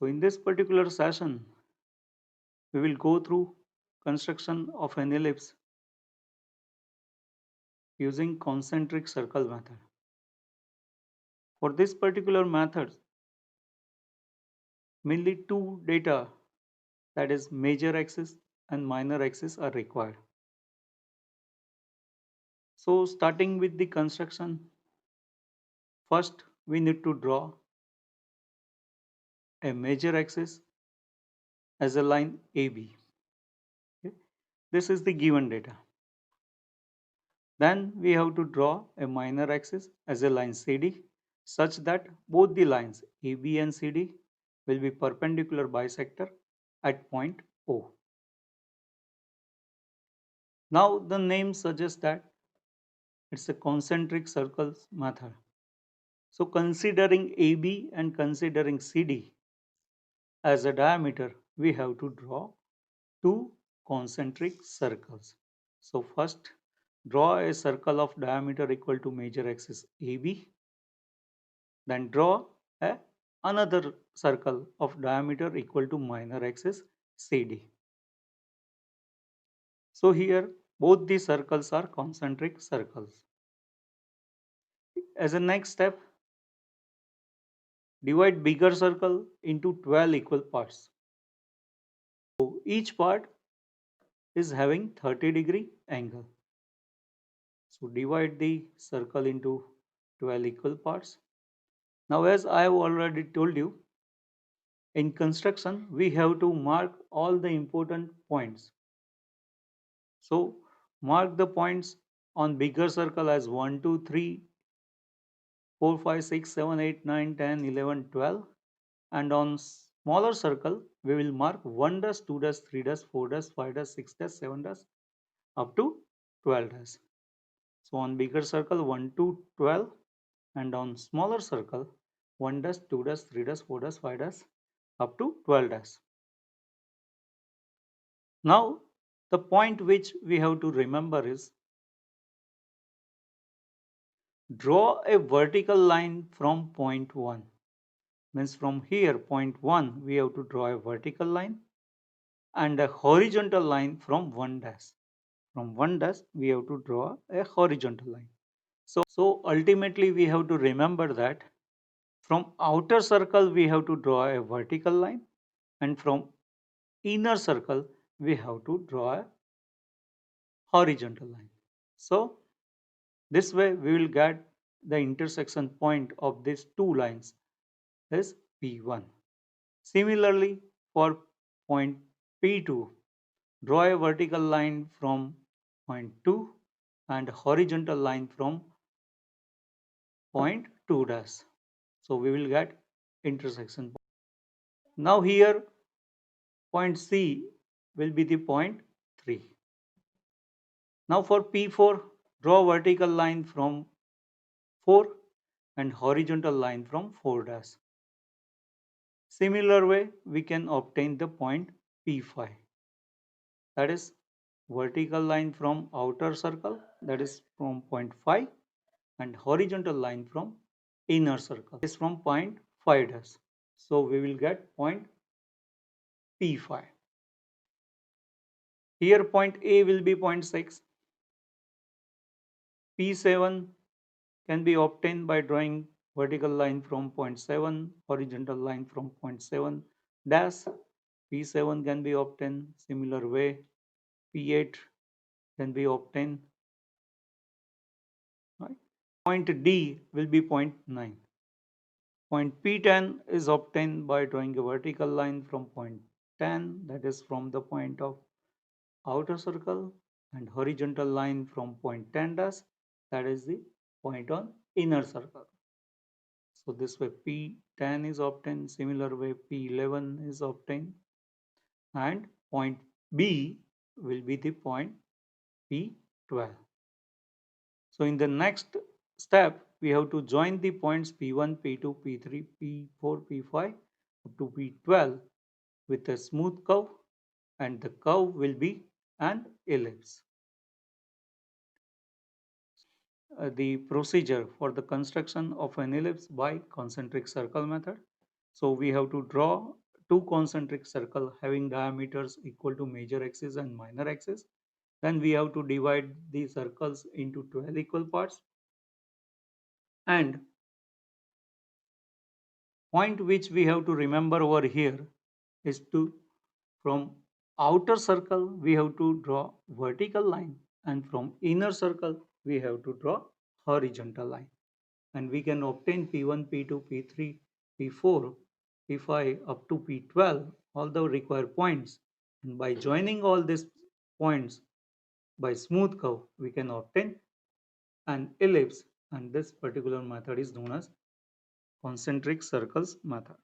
So in this particular session, we will go through construction of an ellipse using concentric circle method. For this particular method, mainly two data, that is major axis and minor axis, are required. So starting with the construction, first we need to draw a major axis as a line AB. Okay? This is the given data. Then we have to draw a minor axis as a line CD such that both the lines AB and CD will be perpendicular bisector at point O. Now the name suggests that it's a concentric circles method. So considering AB and considering CD as a diameter, we have to draw two concentric circles. So first draw a circle of diameter equal to major axis AB, then draw another circle of diameter equal to minor axis CD. So here both the circles are concentric circles. As a next step, divide bigger circle into 12 equal parts. So each part is having 30-degree angle. So divide the circle into 12 equal parts. Now as I have already told you, in construction we have to mark all the important points. So mark the points on bigger circle as 1, 2, 3, 4, 5, 6, 7, 8, 9, 10, 11, 12, and on smaller circle we will mark 1 dash, 2 dash, 3 dash, 4 dash, 5 dash, 6 dash, 7 dash up to 12 dash. So on bigger circle 1 to 12, and on smaller circle 1 dash, 2 dash, 3 dash, 4 dash, 5 dash up to 12 dash. Now the point which we have to remember is draw a vertical line from point 1. Means from here point 1 we have to draw a vertical line and a horizontal line from 1 dash. From 1 dash we have to draw a horizontal line. So ultimately we have to remember that from outer circle we have to draw a vertical line, and from inner circle we have to draw a horizontal line. So this way we will get the intersection point of these two lines is P1. Similarly, for point P2, draw a vertical line from point 2 and horizontal line from point 2 dash. So we will get intersection. Now here point C will be the point 3. Now for P4, draw vertical line from 4 and horizontal line from 4 dash. Similar way, we can obtain the point P5. That is vertical line from outer circle, that is from point 5, and horizontal line from inner circle is from point 5 dash. So we will get point P5. Here point A will be point 6. P7 can be obtained by drawing vertical line from point 7, horizontal line from point 7 dash. P7 can be obtained similar way. P8 can be obtained. Right? Point D will be point 9. Point P10 is obtained by drawing a vertical line from point 10, that is from the point of outer circle, and horizontal line from point 10 dash, that is the point on inner circle. So this way P10 is obtained, similar way P11 is obtained, and point B will be the point P12. So in the next step, we have to join the points P1, P2, P3, P4, P5 up to P12 with a smooth curve, and the curve will be an ellipse. The procedure for the construction of an ellipse by concentric circle method. So we have to draw two concentric circle having diameters equal to major axis and minor axis. Then we have to divide the circles into 12 equal parts, and point which we have to remember over here is to, from outer circle we have to draw vertical line, and from inner circle we have to draw horizontal line, and we can obtain P1, P2, P3, P4, P5 up to P12 all the required points, and by joining all these points by smooth curve we can obtain an ellipse, and this particular method is known as concentric circles method.